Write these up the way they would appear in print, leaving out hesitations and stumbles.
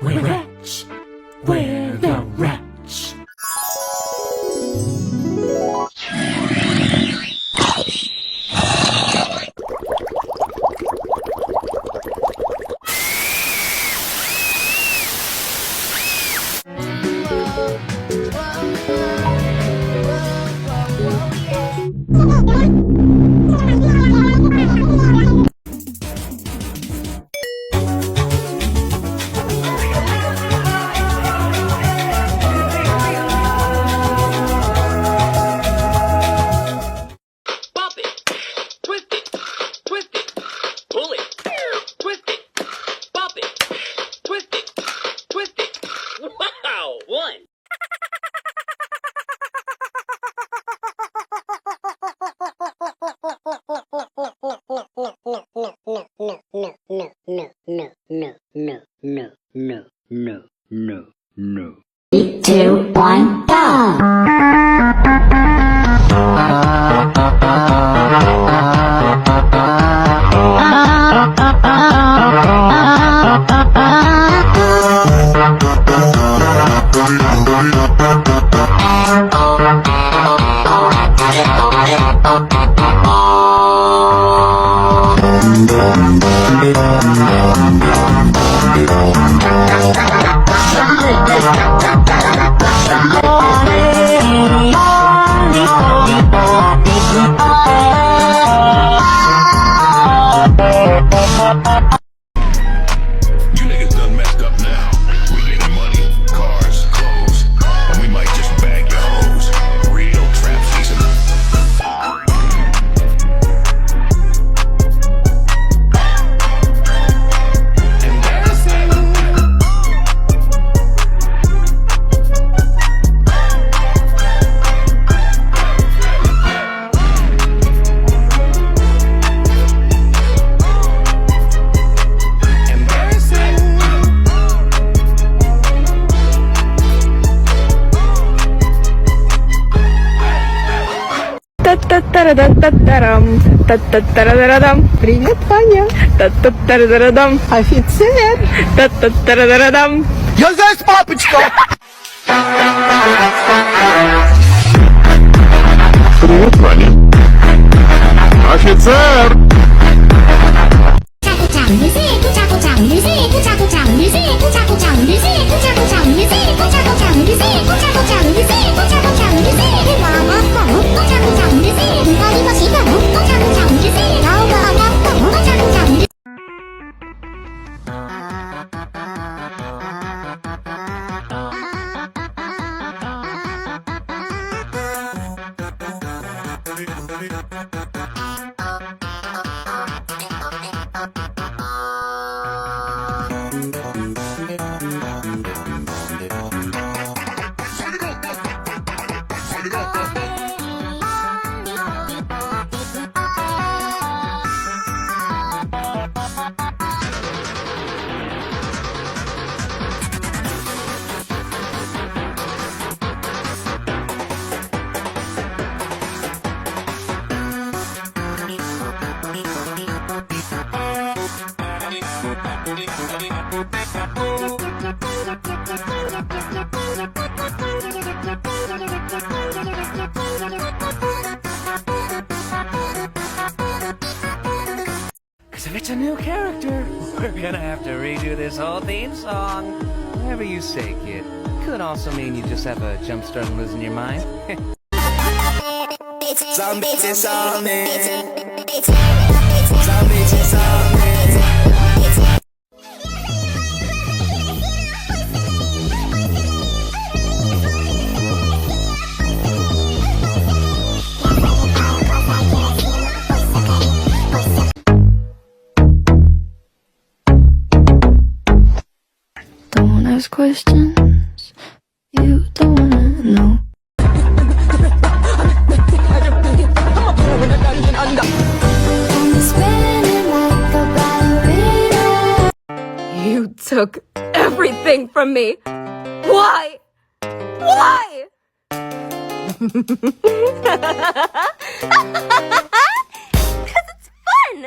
We're wretch. We're the wretch. No. 3, 2, 1, go! You niggas done messed up now. We getting money, cars, clothes, and we might just bag your hoes. Real trap season. Та-та-та-ра-да-та-та-рам. Привет, Ваня. Та-та-та-ра-да-дам. Офицер. Та-та-та-ра-да-дам. Я здесь, папочка! Привет, Ваня. Офицер! Because if it's a new character, we're gonna have to redo this whole theme song. Whatever you say, kid. Could also mean you just have a jump start and losing your mind. Some bitches on me. Some bitches on me. Don't ask questions you don't wanna know. You took everything from me. Why? Why? Because it's fun.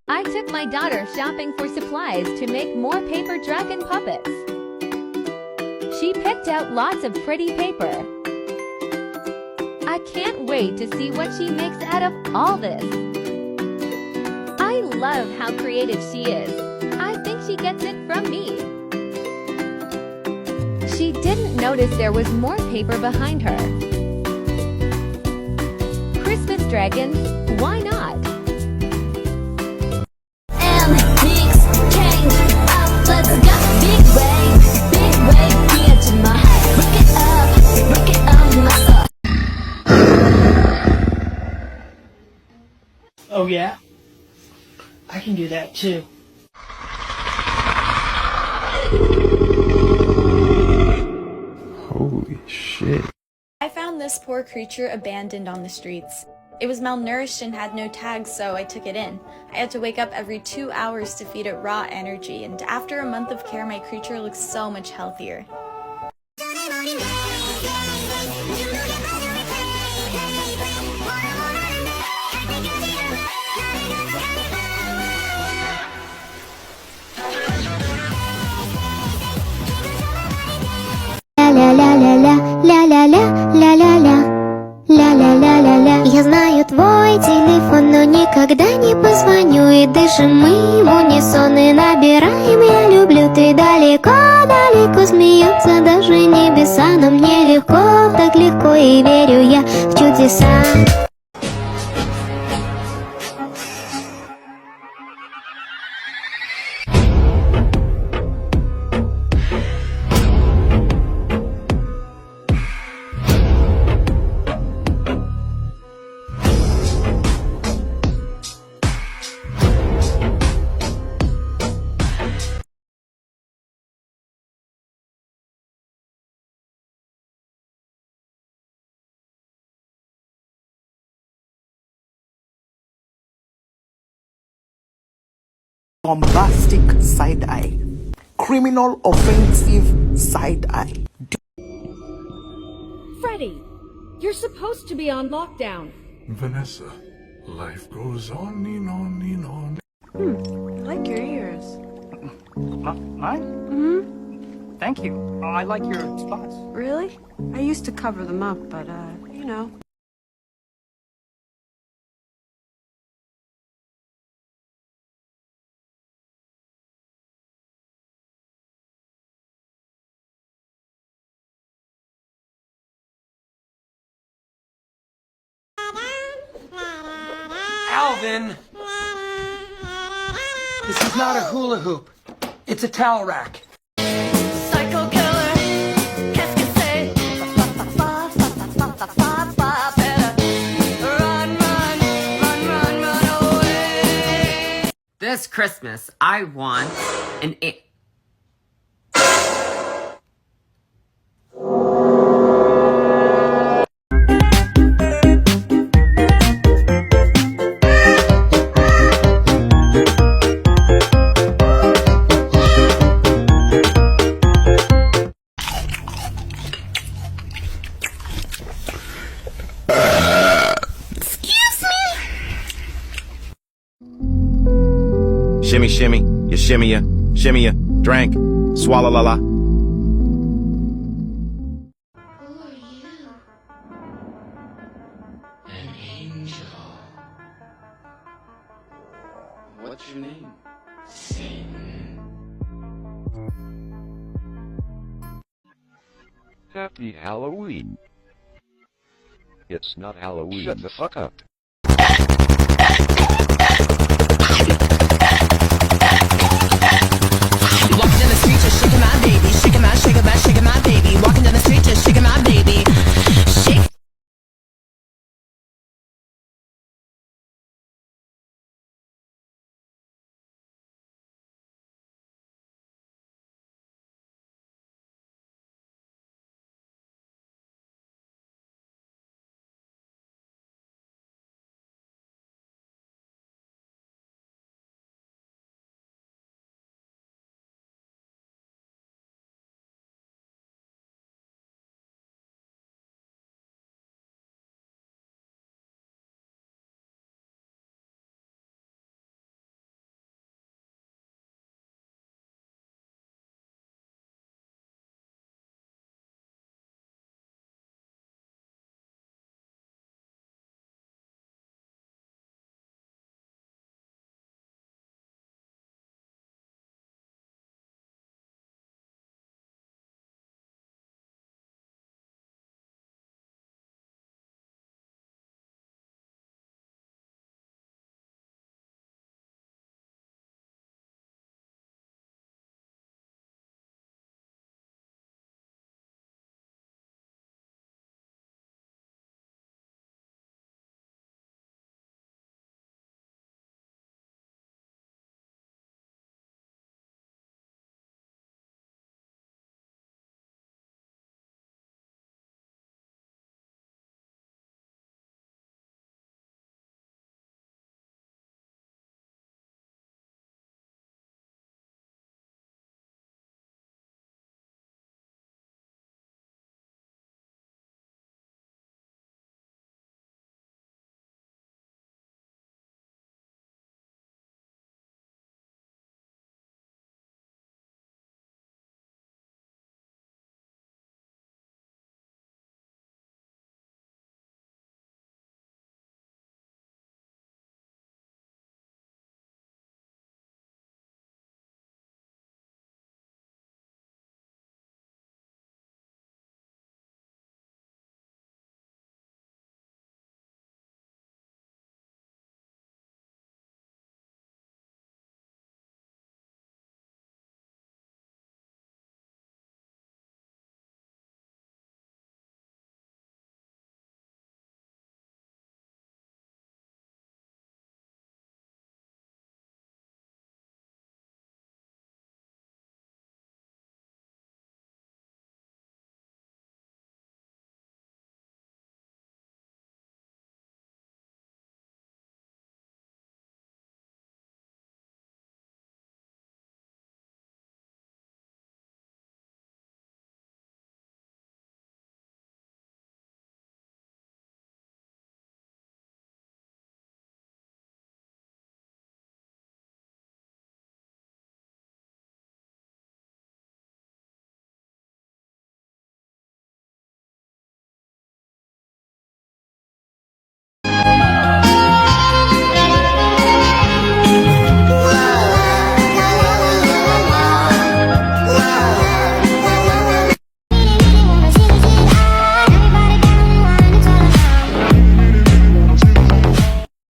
I took my daughter shopping for supplies to make more paper dragon puppets. She picked out lots of pretty paper. I can't wait to see what she makes out of all this. I love how creative she is. I think she gets it from me. She didn't notice there was more paper behind her. Christmas dragons, why not? Mix, change up, let's go. Big wave, get to my head. Break it up, my soul. Oh yeah? I can do that too. Holy shit. I found this poor creature abandoned on the streets. It was malnourished and had no tags, so I took it in. I had to wake up every 2 hours to feed it raw energy, and after a month of care, my creature looks so much healthier. Ля-ля-ля-ля-ля-ля-ля-ля-ля. Я знаю твой телефон, но никогда не позвоню. И дышим мы в унисон и набираем «Я люблю». Ты далеко-далеко, смеются даже небеса. Но мне легко, так легко, и верю я в чудеса. Bombastic side eye. Criminal offensive side eye. Freddy, you're supposed to be on lockdown. Vanessa, life goes on and on and on. I like your ears. Mine? Mm-hmm. Thank you. I like your spots. Really? I used to cover them up, but, you know. Alvin! This is not a hula hoop. It's a towel rack. Psycho killer, qu'est-ce que c'est? Run away. This Christmas, I want an Shimmy, shimmy, you shimmy ya, drink, swallow la la. Who are you? An angel. What's your name? Satan. Happy Halloween. It's not Halloween. Shut the fuck up.